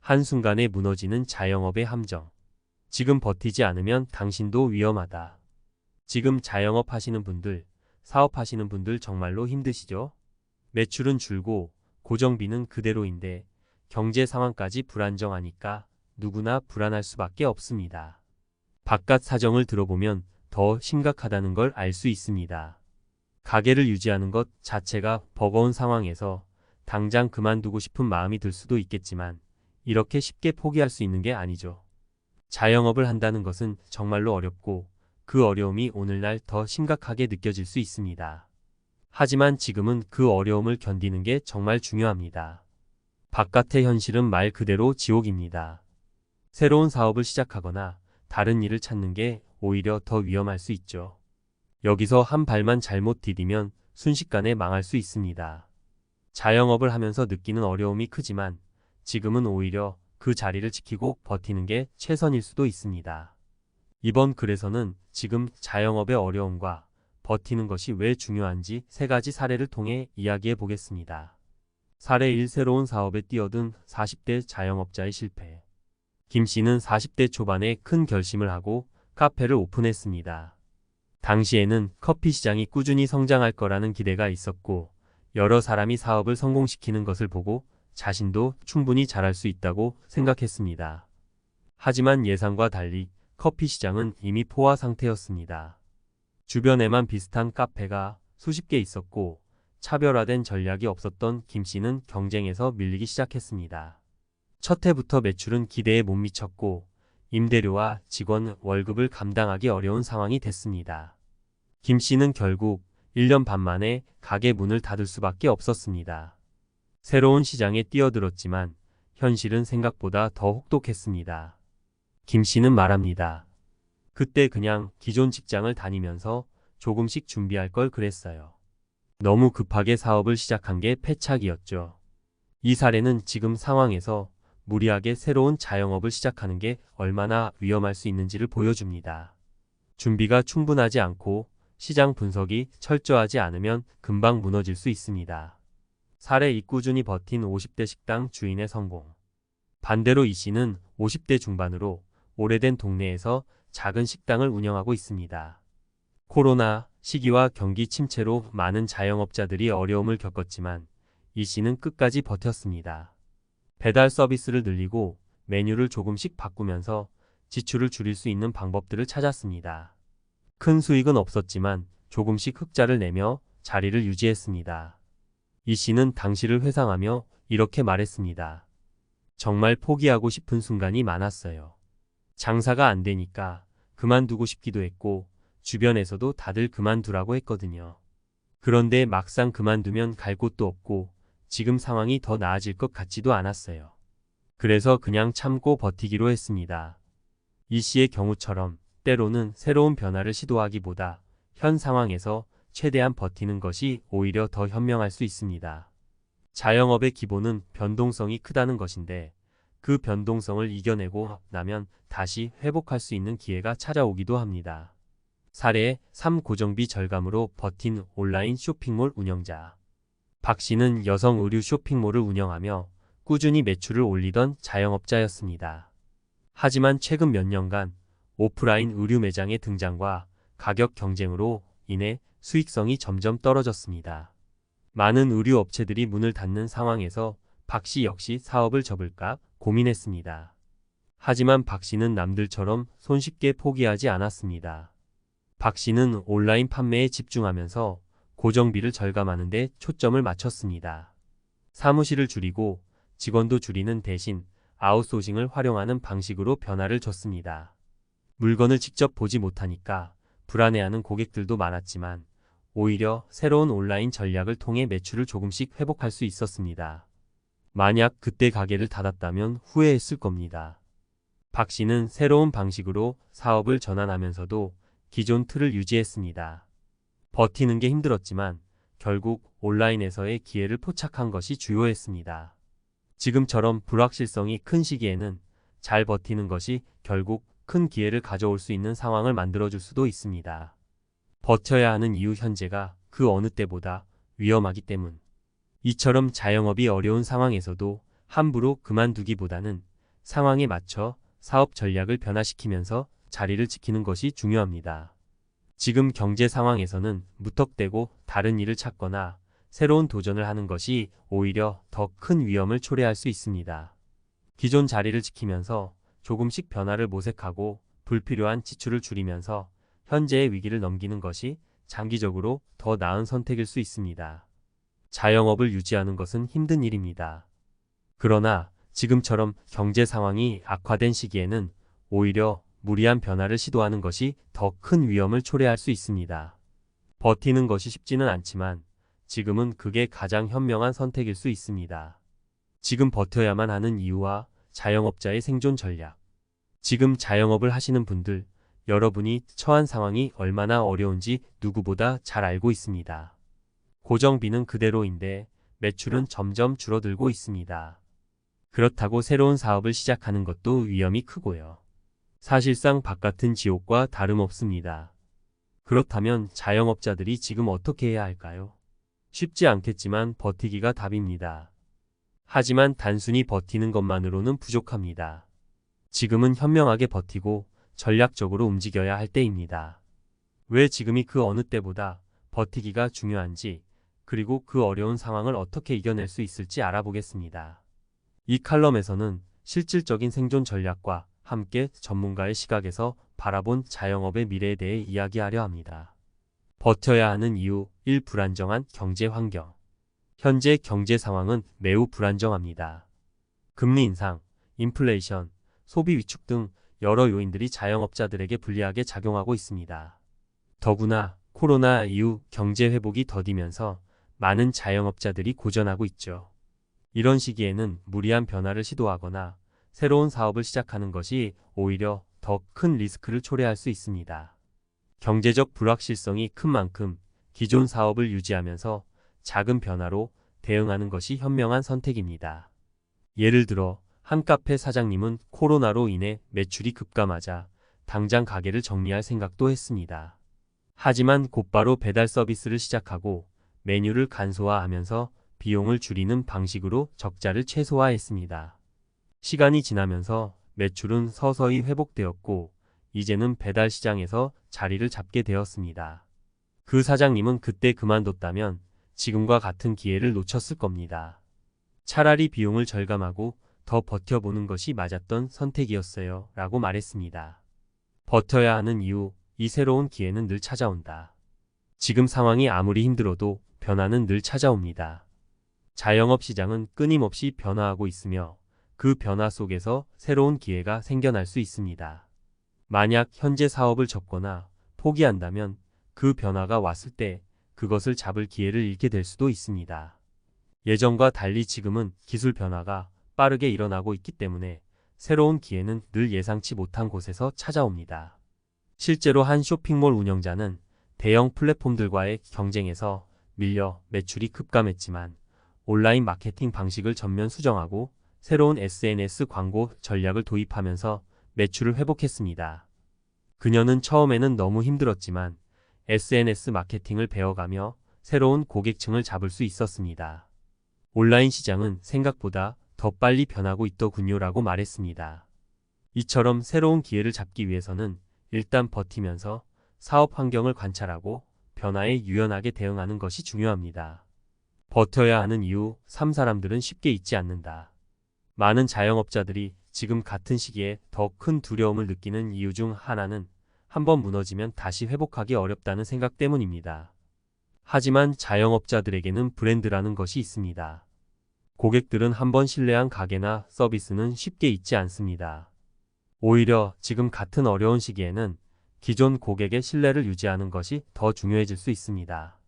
한순간에 무너지는 자영업의 함정. 지금 버티지 않으면 당신도 위험하다. 지금 자영업 하시는 분들, 사업하시는 분들 정말로 힘드시죠? 매출은 줄고 고정비는 그대로인데 경제 상황까지 불안정하니까 누구나 불안할 수밖에 없습니다. 바깥 사정을 들어보면 더 심각하다는 걸 알 수 있습니다. 가게를 유지하는 것 자체가 버거운 상황에서 당장 그만두고 싶은 마음이 들 수도 있겠지만 이렇게 쉽게 포기할 수 있는 게 아니죠. 자영업을 한다는 것은 정말로 어렵고 그 어려움이 오늘날 더 심각하게 느껴질 수 있습니다. 하지만 지금은 그 어려움을 견디는 게 정말 중요합니다. 바깥의 현실은 말 그대로 지옥입니다. 새로운 사업을 시작하거나 다른 일을 찾는 게 오히려 더 위험할 수 있죠. 여기서 한 발만 잘못 디디면 순식간에 망할 수 있습니다. 자영업을 하면서 느끼는 어려움이 크지만 지금은 오히려 그 자리를 지키고 버티는 게 최선일 수도 있습니다. 이번 글에서는 지금 자영업의 어려움과 버티는 것이 왜 중요한지 3가지 사례를 통해 이야기해 보겠습니다. 사례 1. 새로운 사업에 뛰어든 40대 자영업자의 실패. 김 씨는 40대 초반에 큰 결심을 하고 카페를 오픈했습니다. 당시에는 커피 시장이 꾸준히 성장할 거라는 기대가 있었고 여러 사람이 사업을 성공시키는 것을 보고 자신도 충분히 잘할 수 있다고 생각했습니다. 하지만 예상과 달리 커피 시장은 이미 포화 상태였습니다. 주변에만 비슷한 카페가 수십 개 있었고 차별화된 전략이 없었던 김 씨는 경쟁에서 밀리기 시작했습니다. 첫 해부터 매출은 기대에 못 미쳤고 임대료와 직원 월급을 감당하기 어려운 상황이 됐습니다. 김 씨는 결국 1년 반 만에 가게 문을 닫을 수밖에 없었습니다. 새로운 시장에 뛰어들었지만 현실은 생각보다 더 혹독했습니다. 김 씨는 말합니다. 그때 그냥 기존 직장을 다니면서 조금씩 준비할 걸 그랬어요. 너무 급하게 사업을 시작한 게 패착이었죠. 이 사례는 지금 상황에서 무리하게 새로운 자영업을 시작하는 게 얼마나 위험할 수 있는지를 보여줍니다. 준비가 충분하지 않고 시장 분석이 철저하지 않으면 금방 무너질 수 있습니다. 사례 2. 꾸준히 버틴 50대 식당 주인의 성공. 반대로 이 씨는 50대 중반으로 오래된 동네에서 작은 식당을 운영하고 있습니다. 코로나 시기와 경기 침체로 많은 자영업자들이 어려움을 겪었지만 이 씨는 끝까지 버텼습니다. 배달 서비스를 늘리고 메뉴를 조금씩 바꾸면서 지출을 줄일 수 있는 방법들을 찾았습니다. 큰 수익은 없었지만 조금씩 흑자를 내며 자리를 유지했습니다. 이 씨는 당시를 회상하며 이렇게 말했습니다. 정말 포기하고 싶은 순간이 많았어요. 장사가 안 되니까 그만두고 싶기도 했고 주변에서도 다들 그만두라고 했거든요. 그런데 막상 그만두면 갈 곳도 없고 지금 상황이 더 나아질 것 같지도 않았어요. 그래서 그냥 참고 버티기로 했습니다. 이 씨의 경우처럼 때로는 새로운 변화를 시도하기보다 현 상황에서 최대한 버티는 것이 오히려 더 현명할 수 있습니다. 자영업의 기본은 변동성이 크다는 것인데 그 변동성을 이겨내고 나면 다시 회복할 수 있는 기회가 찾아오기도 합니다. 사례 3. 고정비 절감으로 버틴 온라인 쇼핑몰 운영자. 박 씨는 여성 의류 쇼핑몰을 운영하며 꾸준히 매출을 올리던 자영업자였습니다. 하지만 최근 몇 년간 오프라인 의류 매장의 등장과 가격 경쟁으로 인해 수익성이 점점 떨어졌습니다. 많은 의류 업체들이 문을 닫는 상황에서 박 씨 역시 사업을 접을까 고민했습니다. 하지만 박 씨는 남들처럼 손쉽게 포기하지 않았습니다. 박 씨는 온라인 판매에 집중하면서 고정비를 절감하는 데 초점을 맞췄습니다. 사무실을 줄이고 직원도 줄이는 대신 아웃소싱을 활용하는 방식으로 변화를 줬습니다. 물건을 직접 보지 못하니까 불안해하는 고객들도 많았지만 오히려 새로운 온라인 전략을 통해 매출을 조금씩 회복할 수 있었습니다. 만약 그때 가게를 닫았다면 후회했을 겁니다. 박 씨는 새로운 방식으로 사업을 전환하면서도 기존 틀을 유지했습니다. 버티는 게 힘들었지만 결국 온라인에서의 기회를 포착한 것이 주요했습니다. 지금처럼 불확실성이 큰 시기에는 잘 버티는 것이 결국 큰 기회를 가져올 수 있는 상황을 만들어줄 수도 있습니다. 버텨야 하는 이유 현재가 그 어느 때보다 위험하기 때문. 이처럼 자영업이 어려운 상황에서도 함부로 그만두기보다는 상황에 맞춰 사업 전략을 변화시키면서 자리를 지키는 것이 중요합니다. 지금 경제 상황에서는 무턱대고 다른 일을 찾거나 새로운 도전을 하는 것이 오히려 더 큰 위험을 초래할 수 있습니다. 기존 자리를 지키면서 조금씩 변화를 모색하고 불필요한 지출을 줄이면서 현재의 위기를 넘기는 것이 장기적으로 더 나은 선택일 수 있습니다. 자영업을 유지하는 것은 힘든 일입니다. 그러나 지금처럼 경제 상황이 악화된 시기에는 오히려 무리한 변화를 시도하는 것이 더 큰 위험을 초래할 수 있습니다. 버티는 것이 쉽지는 않지만 지금은 그게 가장 현명한 선택일 수 있습니다. 지금 버텨야만 하는 이유와 자영업자의 생존 전략. 지금 자영업을 하시는 분들, 여러분이 처한 상황이 얼마나 어려운지 누구보다 잘 알고 있습니다. 고정비는 그대로인데 매출은 점점 줄어들고 있습니다. 그렇다고 새로운 사업을 시작하는 것도 위험이 크고요. 사실상 바깥은 지옥과 다름없습니다. 그렇다면 자영업자들이 지금 어떻게 해야 할까요? 쉽지 않겠지만 버티기가 답입니다. 하지만 단순히 버티는 것만으로는 부족합니다. 지금은 현명하게 버티고 전략적으로 움직여야 할 때입니다. 왜 지금이 그 어느 때보다 버티기가 중요한지, 그리고 그 어려운 상황을 어떻게 이겨낼 수 있을지 알아보겠습니다. 이 칼럼에서는 실질적인 생존 전략과 함께 전문가의 시각에서 바라본 자영업의 미래에 대해 이야기하려 합니다. 버텨야 하는 이유 1. 불안정한 경제 환경. 현재 경제 상황은 매우 불안정합니다. 금리 인상, 인플레이션, 소비 위축 등 여러 요인들이 자영업자들에게 불리하게 작용하고 있습니다. 더구나 코로나 이후 경제 회복이 더디면서 많은 자영업자들이 고전하고 있죠. 이런 시기에는 무리한 변화를 시도하거나 새로운 사업을 시작하는 것이 오히려 더 큰 리스크를 초래할 수 있습니다. 경제적 불확실성이 큰 만큼 기존 사업을 유지하면서 작은 변화로 대응하는 것이 현명한 선택입니다. 예를 들어 한 카페 사장님은 코로나로 인해 매출이 급감하자 당장 가게를 정리할 생각도 했습니다. 하지만 곧바로 배달 서비스를 시작하고 메뉴를 간소화하면서 비용을 줄이는 방식으로 적자를 최소화했습니다. 시간이 지나면서 매출은 서서히 회복되었고 이제는 배달 시장에서 자리를 잡게 되었습니다. 그 사장님은 그때 그만뒀다면 지금과 같은 기회를 놓쳤을 겁니다. 차라리 비용을 절감하고 더 버텨보는 것이 맞았던 선택이었어요 라고 말했습니다. 버텨야 하는 이유, 이 새로운 기회는 늘 찾아온다. 지금 상황이 아무리 힘들어도 변화는 늘 찾아옵니다. 자영업 시장은 끊임없이 변화하고 있으며 그 변화 속에서 새로운 기회가 생겨날 수 있습니다. 만약 현재 사업을 접거나 포기한다면 그 변화가 왔을 때 그것을 잡을 기회를 잃게 될 수도 있습니다. 예전과 달리 지금은 기술 변화가 빠르게 일어나고 있기 때문에 새로운 기회는 늘 예상치 못한 곳에서 찾아옵니다. 실제로 한 쇼핑몰 운영자는 대형 플랫폼들과의 경쟁에서 밀려 매출이 급감했지만 온라인 마케팅 방식을 전면 수정하고 새로운 SNS 광고 전략을 도입하면서 매출을 회복했습니다. 그녀는 처음에는 너무 힘들었지만 SNS 마케팅을 배워가며 새로운 고객층을 잡을 수 있었습니다. 온라인 시장은 생각보다 더 빨리 변하고 있더군요라고 말했습니다. 이처럼 새로운 기회를 잡기 위해서는 일단 버티면서 사업 환경을 관찰하고 변화에 유연하게 대응하는 것이 중요합니다. 버텨야 하는 이유 3. 사람들은 쉽게 잊지 않는다. 많은 자영업자들이 지금 같은 시기에 더 큰 두려움을 느끼는 이유 중 하나는 한번 무너지면 다시 회복하기 어렵다는 생각 때문입니다. 하지만 자영업자들에게는 브랜드라는 것이 있습니다. 고객들은 한번 신뢰한 가게나 서비스는 쉽게 잊지 않습니다. 오히려 지금 같은 어려운 시기에는 기존 고객의 신뢰를 유지하는 것이 더 중요해질 수 있습니다.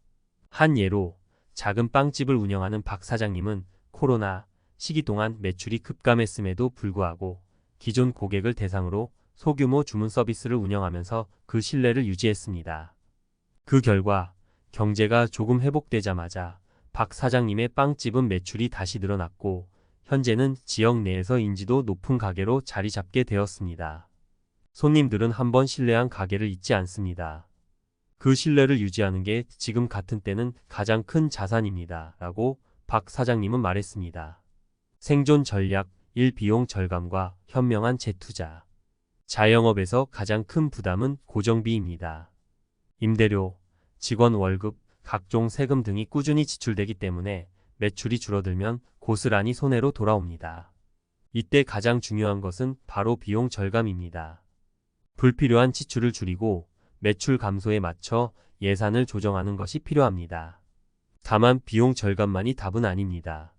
한 예로 작은 빵집을 운영하는 박 사장님은 코로나 시기 동안 매출이 급감했음에도 불구하고 기존 고객을 대상으로 소규모 주문 서비스를 운영하면서 그 신뢰를 유지했습니다. 그 결과 경제가 조금 회복되자마자 박 사장님의 빵집은 매출이 다시 늘어났고 현재는 지역 내에서 인지도 높은 가게로 자리 잡게 되었습니다. 손님들은 한번 신뢰한 가게를 잊지 않습니다. 그 신뢰를 유지하는 게 지금 같은 때는 가장 큰 자산입니다. 라고 박 사장님은 말했습니다. 생존 전략 1. 비용 절감과 현명한 재투자. 자영업에서 가장 큰 부담은 고정비입니다. 임대료, 직원 월급, 각종 세금 등이 꾸준히 지출되기 때문에 매출이 줄어들면 고스란히 손해로 돌아옵니다. 이때 가장 중요한 것은 바로 비용 절감입니다. 불필요한 지출을 줄이고 매출 감소에 맞춰 예산을 조정하는 것이 필요합니다. 다만 비용 절감만이 답은 아닙니다.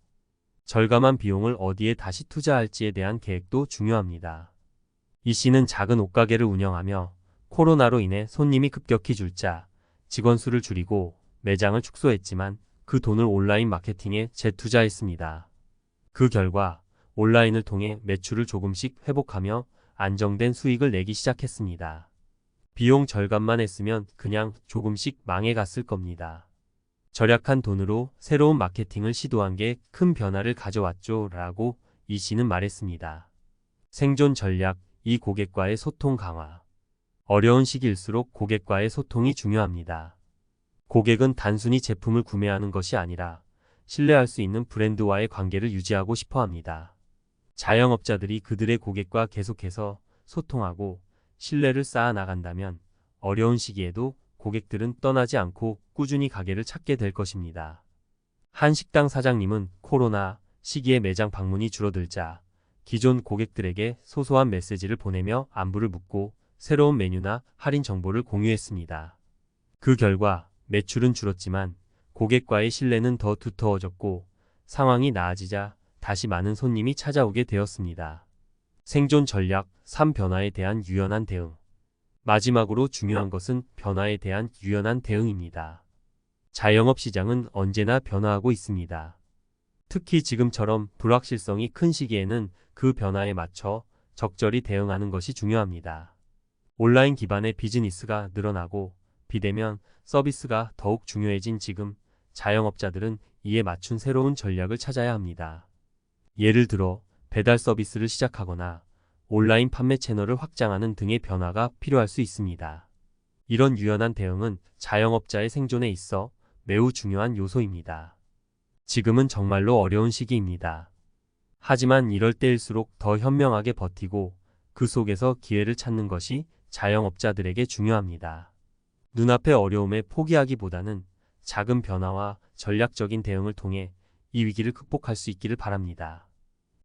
절감한 비용을 어디에 다시 투자할지에 대한 계획도 중요합니다. 이 씨는 작은 옷가게를 운영하며 코로나로 인해 손님이 급격히 줄자 직원 수를 줄이고 매장을 축소했지만 그 돈을 온라인 마케팅에 재투자했습니다. 그 결과 온라인을 통해 매출을 조금씩 회복하며 안정된 수익을 내기 시작했습니다. 비용 절감만 했으면 그냥 조금씩 망해갔을 겁니다. 절약한 돈으로 새로운 마케팅을 시도한 게 큰 변화를 가져왔죠 라고 이 씨는 말했습니다. 생존 전략 2. 고객과의 소통 강화. 어려운 시기일수록 고객과의 소통이 중요합니다. 고객은 단순히 제품을 구매하는 것이 아니라 신뢰할 수 있는 브랜드와의 관계를 유지하고 싶어 합니다. 자영업자들이 그들의 고객과 계속해서 소통하고 신뢰를 쌓아 나간다면 어려운 시기에도 고객들은 떠나지 않고 꾸준히 가게를 찾게 될 것입니다. 한 식당 사장님은 코로나 시기에 매장 방문이 줄어들자 기존 고객들에게 소소한 메시지를 보내며 안부를 묻고 새로운 메뉴나 할인 정보를 공유했습니다. 그 결과 매출은 줄었지만 고객과의 신뢰는 더 두터워졌고 상황이 나아지자 다시 많은 손님이 찾아오게 되었습니다. 생존 전략 3. 변화에 대한 유연한 대응. 마지막으로 중요한 것은 변화에 대한 유연한 대응입니다. 자영업 시장은 언제나 변화하고 있습니다. 특히 지금처럼 불확실성이 큰 시기에는 그 변화에 맞춰 적절히 대응하는 것이 중요합니다. 온라인 기반의 비즈니스가 늘어나고 비대면 서비스가 더욱 중요해진 지금 자영업자들은 이에 맞춘 새로운 전략을 찾아야 합니다. 예를 들어 배달 서비스를 시작하거나 온라인 판매 채널을 확장하는 등의 변화가 필요할 수 있습니다. 이런 유연한 대응은 자영업자의 생존에 있어 매우 중요한 요소입니다. 지금은 정말로 어려운 시기입니다. 하지만 이럴 때일수록 더 현명하게 버티고 그 속에서 기회를 찾는 것이 자영업자들에게 중요합니다. 눈앞의 어려움에 포기하기보다는 작은 변화와 전략적인 대응을 통해 이 위기를 극복할 수 있기를 바랍니다.